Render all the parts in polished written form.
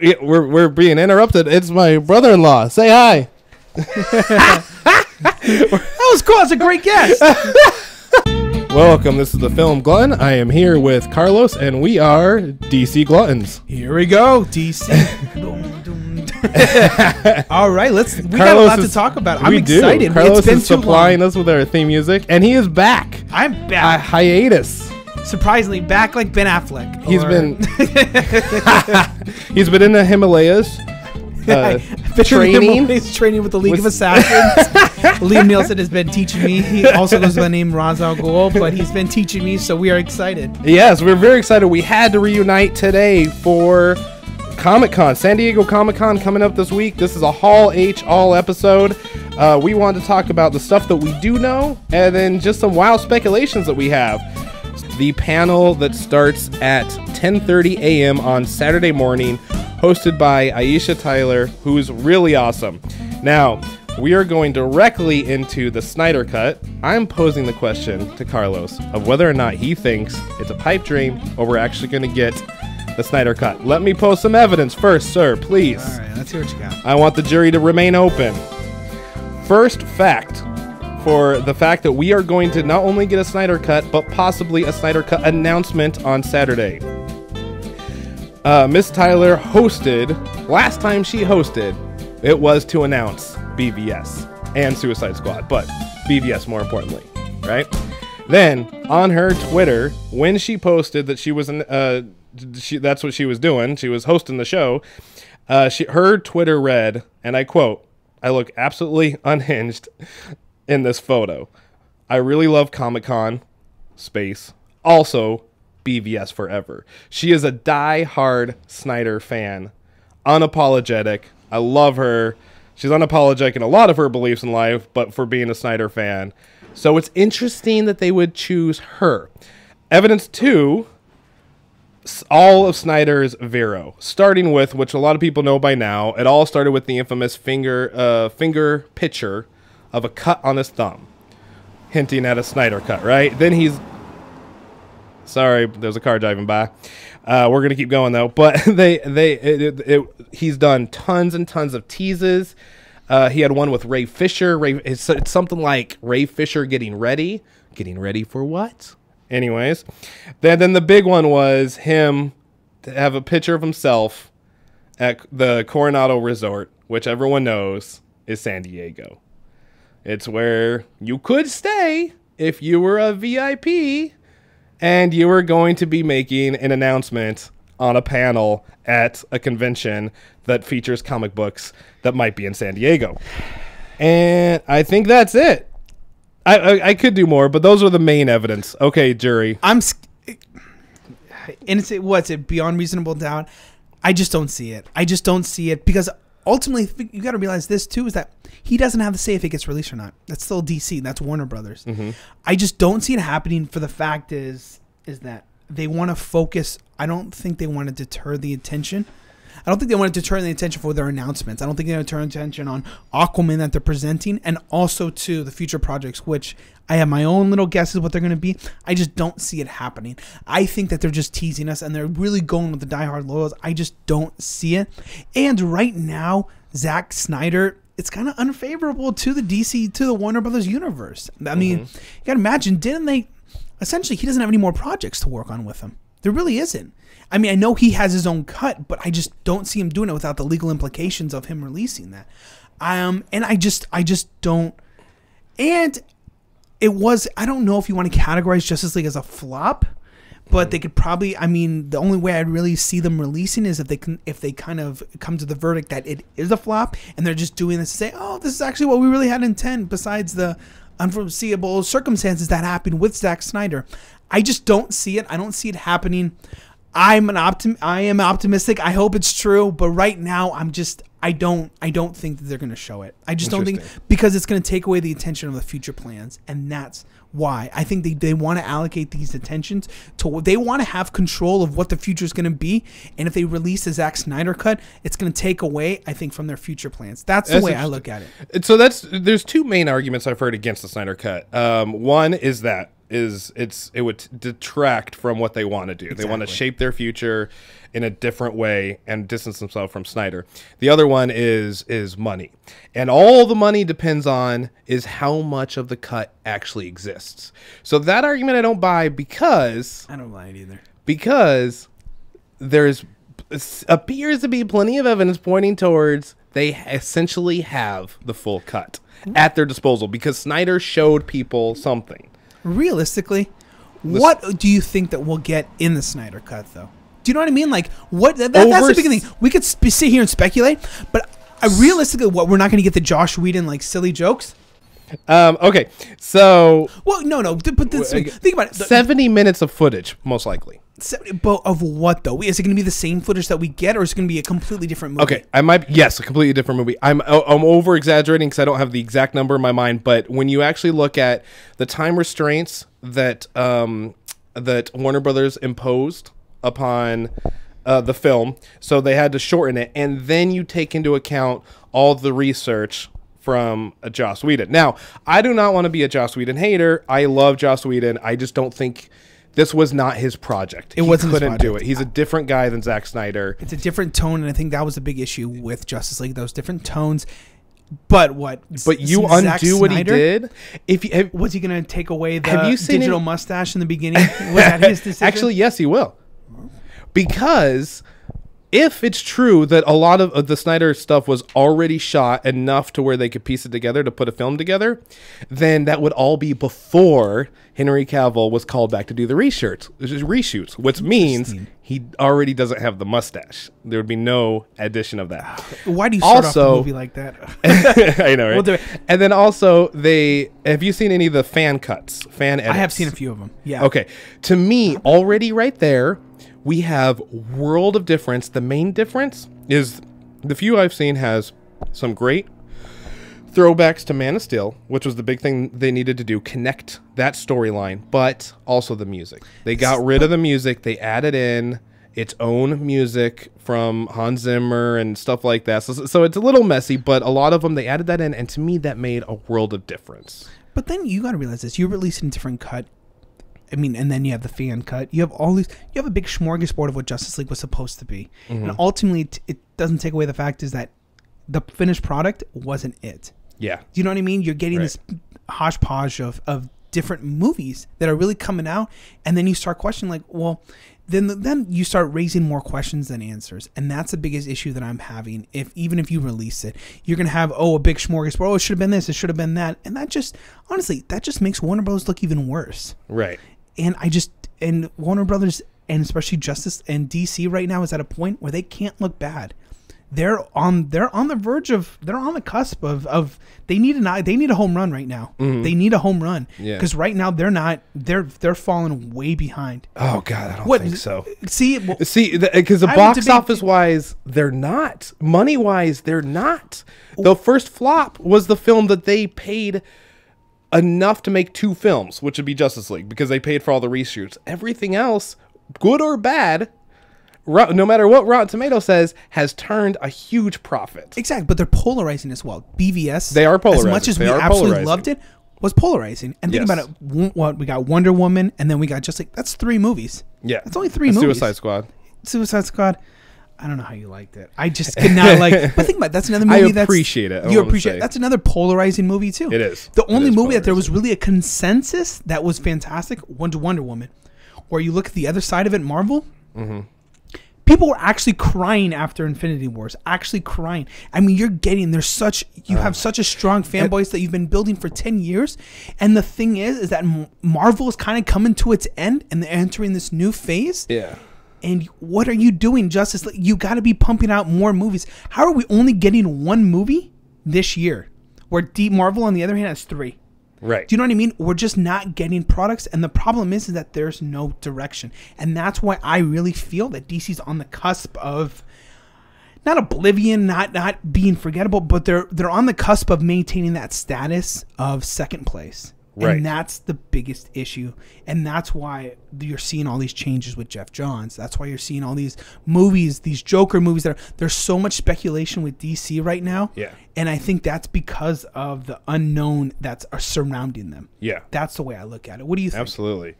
We're being interrupted. It's my brother-in-law. Say hi. That was cool. That's a great guess. Welcome. This is the Film Glutton. I am here with Carlos, and we are DC Gluttons. Here we go, DC. All right, we got a lot to talk about. I'm excited. Carlos is supplying us with our theme music, and he is back. I'm back. A hiatus. Surprisingly, back like Ben Affleck. He's been in the Himalayas. Training with the League of Assassins. Liam Nielsen has been teaching me. He also goes by the name Ra's al Ghul, but he's been teaching me, so we are excited. Yes, we're very excited. We had to reunite today for ComicCon, San Diego Comic-Con coming up this week. This is a Hall H all episode. We wanted to talk about the stuff that we do know, and then just some wild speculations that we have. The panel that starts at 10:30 a.m. on Saturday morning, hosted by Aisha Tyler, who's really awesome. Now, we are going directly into the Snyder Cut. I'm posing the question to Carlos of whether or not he thinks it's a pipe dream or we're actually going to get the Snyder Cut. Let me post some evidence first, sir, please. All right, let's hear what you got. I want the jury to remain open. First fact, for the fact that we are going to not only get a Snyder Cut, but possibly a Snyder Cut announcement on Saturday. Miss Tyler hosted, last time she hosted, it was to announce BVS and Suicide Squad, but BVS more importantly, right? Then, on her Twitter, when she posted that she was, that's what she was doing, she was hosting the show, her Twitter read, and I quote, "I look absolutely unhinged in this photo. I really love Comic-Con, space, also BVS forever." She is a die-hard Snyder fan, unapologetic. I love her. She's unapologetic in a lot of her beliefs in life, but for being a Snyder fan. So it's interesting that they would choose her. Evidence 2, all of Snyder's Vero, starting with, which a lot of people know by now, it all started with the infamous finger picture of a cut on his thumb, hinting at a Snyder cut, right? Then he's... Sorry, there's a car driving by. We're going to keep going, though. But he's done tons and tons of teases. He had one with Ray Fisher. It's something like Ray Fisher getting ready. Getting ready for what? Anyways. Then the big one was him to have a picture of himself at the Coronado Resort, which everyone knows is San Diego. It's where you could stay if you were a VIP and you were going to be making an announcement on a panel at a convention that features comic books that might be in San Diego. And I think that's it. I could do more, but those are the main evidence. Okay, jury. And what's it beyond reasonable doubt? I just don't see it. I just don't see it because ultimately, you got to realize this too, is that he doesn't have to say if it gets released or not. That's still DC. That's Warner Brothers. Mm-hmm. I just don't see it happening. For the fact is that they want to focus. I don't think they want to deter the attention. I don't think they want to deter the attention for their announcements. I don't think they're going to turn attention on Aquaman that they're presenting, and also to the future projects, which I have my own little guesses what they're going to be. I just don't see it happening. I think that they're just teasing us, and they're really going with the diehard loyals. I just don't see it. And right now, Zack Snyder, it's kind of unfavorable to the DC, to the Warner Brothers universe. I mean, you got to imagine, essentially, he doesn't have any more projects to work on with him. There really isn't. I mean, I know he has his own cut, but I just don't see him doing it without the legal implications of him releasing that. And I just don't. And it was, I don't know if you want to categorize Justice League as a flop, but they could probably, I mean, the only way I'd really see them releasing is if they kind of come to the verdict that it is a flop, and they're just doing this to say, oh, this is actually what we really had intent, besides the unforeseeable circumstances that happened with Zack Snyder. I just don't see it. I don't see it happening. I am optimistic. I hope it's true, but right now I don't think that they're going to show it. I just don't think, because it's going to take away the attention of the future plans, and that's why I think they want to allocate these attentions to, they want to have control of what the future is going to be, and if they release a Zack Snyder cut, it's going to take away, I think, from their future plans. That's the way I look at it. So there's two main arguments I've heard against the Snyder cut. One is that it would detract from what they want to do. Exactly. They want to shape their future in a different way and distance themselves from Snyder. The other one is money. And all the money depends on is how much of the cut actually exists. So that argument I don't buy because I don't buy it either. Because there's appears to be plenty of evidence pointing towards they essentially have the full cut at their disposal because Snyder showed people something. Realistically, what do you think that we'll get in the Snyder cut, though? Do you know what I mean? Like, what? That's the big thing. We could sit here and speculate, but realistically, what we're not going to get the Joss Whedon like silly jokes. Okay, so no. But think about it. 70 minutes of footage, most likely. But of what though? Is it going to be the same footage that we get, or is it going to be a completely different movie? Okay, a completely different movie. I'm over exaggerating because I don't have the exact number in my mind. But when you actually look at the time restraints that that Warner Brothers imposed upon the film, so they had to shorten it, and then you take into account all the research from Joss Whedon. Now, I do not want to be a Joss Whedon hater. I love Joss Whedon. I just don't think. This was not his project. He couldn't do it. He's a different guy than Zack Snyder. It's a different tone, and I think that was a big issue with Justice League. Those different tones. But what? But you undo what he did. Was he going to take away the digital mustache in the beginning? Was that his decision? Actually, yes, he will. Because if it's true that a lot of the Snyder stuff was already shot enough to where they could piece it together to put a film together, then that would all be before Henry Cavill was called back to do the reshoots, which means he already doesn't have the mustache. There would be no addition of that. Why do you start off the movie like that? I know, right? We'll do it. And then also, have you seen any of the fan edits? I have seen a few of them, yeah. Okay. To me, already right there, we have world of difference. The main difference is the few I've seen has some great throwbacks to Man of Steel, which was the big thing they needed to do, connect that storyline, but also the music. They got rid of the music. They added in its own music from Hans Zimmer and stuff like that. So it's a little messy, but a lot of them, they added that in, and to me, that made a world of difference. But then you got to realize this. You're releasing a different cut. I mean, and then you have the fan cut. You have all these. You have a big smorgasbord of what Justice League was supposed to be, and ultimately, it doesn't take away the fact is that the finished product wasn't it. Yeah. Do you know what I mean? You're getting this hodgepodge of different movies that are really coming out, and then you start questioning, like, well, then you start raising more questions than answers, and that's the biggest issue that I'm having. Even if you release it, you're gonna have a big smorgasbord. Oh, it should have been this. It should have been that, and that just makes Warner Brothers look even worse. Right. And Warner Brothers, and especially Justice and DC right now, is at a point where they can't look bad. They're on the verge of, they're on the cusp of they need a home run right now. They need a home run because right now they're falling way behind. Oh God, I don't think so. See, because the box office wise, they're not. Money wise, they're not. The first flop was the film that they paid enough to make 2 films, which would be Justice League, because they paid for all the reshoots. Everything else, good or bad, no matter what Rotten Tomatoes says, has turned a huge profit. Exactly, but they're polarizing as well. BVS, they are polarizing. As much as we absolutely loved it, was polarizing. And think about it. What we got, Wonder Woman, and then we got Justice League. That's 3 movies. Yeah, that's only 3 movies. Suicide Squad. I don't know how you liked it. I just could not like. But think about it, that's another movie. I appreciate it. You appreciate it. That's another polarizing movie too. It is. The only movie that there was really a consensus that was fantastic. Wonder Woman. Where you look at the other side of it, Marvel. People were actually crying after Infinity Wars. Actually crying. I mean, you have such a strong fan base that you've been building for 10 years. And the thing is that Marvel is kind of coming to its end and they're entering this new phase. Yeah. And what are you doing, Justice League? You got to be pumping out more movies. How are we only getting 1 movie this year? Where Marvel, on the other hand, has 3. Right. Do you know what I mean? We're just not getting products. And the problem is that there's no direction. And that's why I really feel that DC's on the cusp of not oblivion, not being forgettable, but they're on the cusp of maintaining that status of second place. Right. And that's the biggest issue. And that's why you're seeing all these changes with Jeff Johns. That's why you're seeing all these movies, these Joker movies there's so much speculation with DC right now. Yeah. And I think that's because of the unknown that's surrounding them. Yeah. That's the way I look at it. What do you think? Absolutely.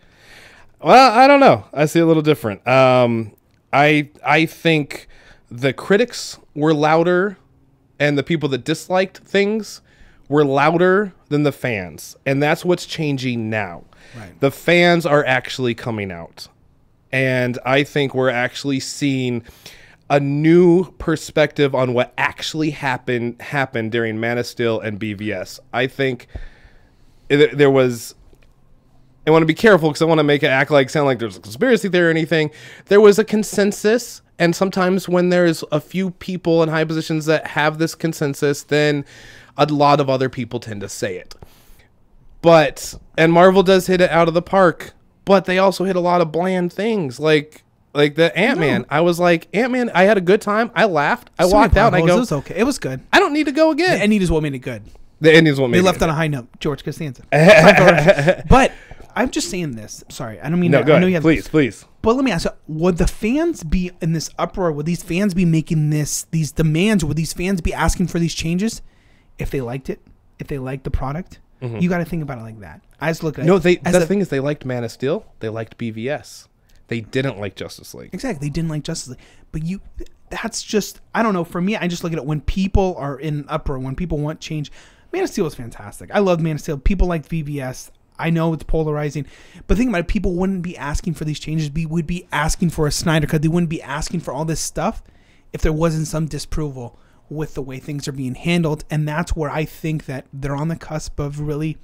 Well, I don't know. I see a little different. I think the critics were louder and the people that disliked things were louder than the fans. And that's what's changing now. Right. The fans are actually coming out. And I think we're actually seeing a new perspective on what actually happened during Man of Steel and BVS. I think there was... I want to be careful because I want to make it sound like there's a conspiracy theory or anything. There was a consensus, and sometimes when there's a few people in high positions that have this consensus, then a lot of other people tend to say it. And Marvel does hit it out of the park, but they also hit a lot of bland things, like the Ant-Man. No. I was like, Ant-Man, I had a good time. I laughed. I walked out and I go, it was okay. It was good. I don't need to go again. The ending is what made it good. The ending is what made it good. They left on a high note. George Costanza. But I'm just saying this. Sorry, I don't mean. No, to, go I know ahead. you have, Please. But let me ask you: would the fans be in this uproar? Would these fans be making these demands? Would these fans be asking for these changes if they liked it? If they liked the product? Mm-hmm. You got to think about it like that. I just look at it. The thing is, they liked Man of Steel. They liked BVS. They didn't like Justice League. Exactly, they didn't like Justice League. But that's just, I don't know. For me, I just look at it when people are in uproar, when people want change. Man of Steel was fantastic. I loved Man of Steel. People liked BVS. I know it's polarizing, but think about it. People wouldn't be asking for these changes. Would be asking for a Snyder cut. They wouldn't be asking for all this stuff if there wasn't some disapproval with the way things are being handled. And that's where I think that they're on the cusp of really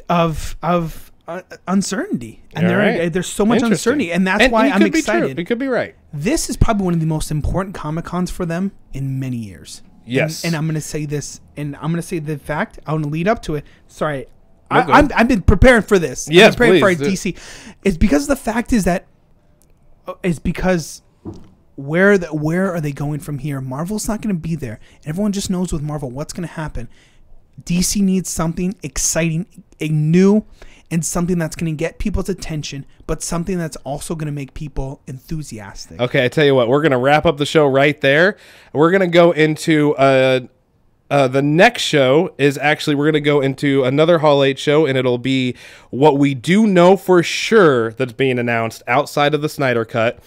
of uncertainty. And there's so much uncertainty, and that's why I'm excited. It could be right. This is probably one of the most important ComicCons for them in many years. Yes. And I'm going to say this, and I'm going to say the fact. I want to lead up to it. Sorry. I've been preparing for this. Yes, I'm preparing please, for our DC. It's because the fact is that where are they going from here? Marvel's not going to be there. Everyone just knows with Marvel what's going to happen. DC needs something exciting, new, and something that's going to get people's attention, but something that's also going to make people enthusiastic. Okay, I tell you what, we're going to wrap up the show right there. We're going to go into the next show is actually, we're going to go into another Hall 8 show, and it'll be what we do know for sure that's being announced outside of the Snyder Cut,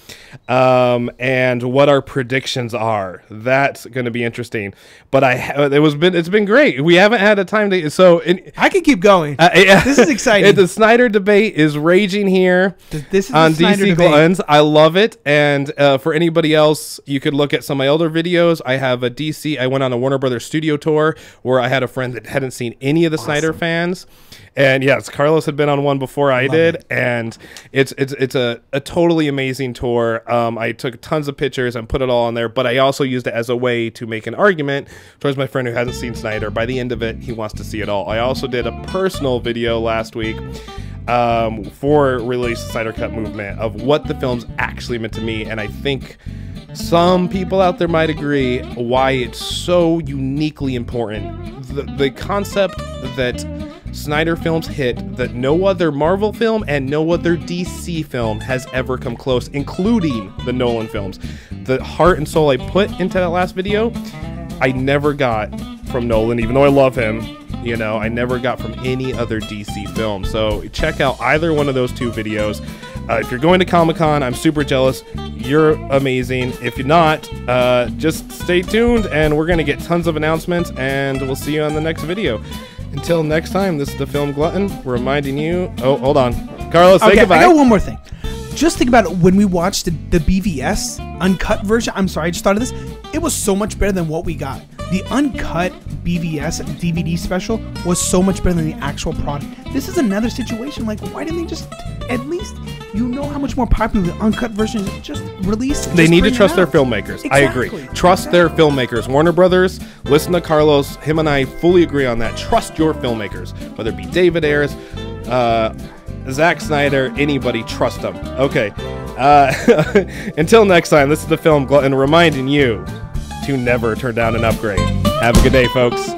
and what our predictions are. That's going to be interesting. But it's been great. We haven't had a time to, I can keep going. This is exciting. The Snyder debate is raging here. This is on the Snyder DC Gluttons. I love it. And for anybody else, you could look at some of my older videos. I have a DC. I went on a Warner Brothers studio tour where I had a friend that hadn't seen any of the Snyder fans, and yes, Carlos had been on one before I did, and it's a totally amazing tour. I took tons of pictures and put it all on there, but I also used it as a way to make an argument towards my friend who hasn't seen Snyder. By the end of it, he wants to see it all. I also did a personal video last week for release Snyder Cut movement of what the film's actually meant to me, and I think some people out there might agree why it's so uniquely important. The concept that Snyder films hit that no other Marvel film and no other DC film has ever come close, including the Nolan films. The heart and soul I put into that last video, I never got from Nolan, even though I love him. You know, I never got from any other DC film. So check out either one of those two videos. If you're going to Comic-Con, I'm super jealous. You're amazing. If you're not, just stay tuned, and we're going to get tons of announcements, and we'll see you on the next video. Until next time, this is the Film Glutton. We're reminding you... Oh, hold on. Carlos, say goodbye. I got one more thing. Just think about it. When we watched the BVS uncut version, I'm sorry, I just thought of this. It was so much better than what we got. The uncut BVS DVD special was so much better than the actual product. This is another situation. Like, why didn't they just, at least, you know how much more popular the uncut version is? Just release it. They need to trust their filmmakers. Exactly. I agree. Trust their filmmakers. Warner Brothers, listen to Carlos. Him and I fully agree on that. Trust your filmmakers. Whether it be David Ayers, Zack Snyder, anybody, trust them. Okay. Until next time, this is the Film Glutton reminding you to never turn down an upgrade. Have a good day, folks.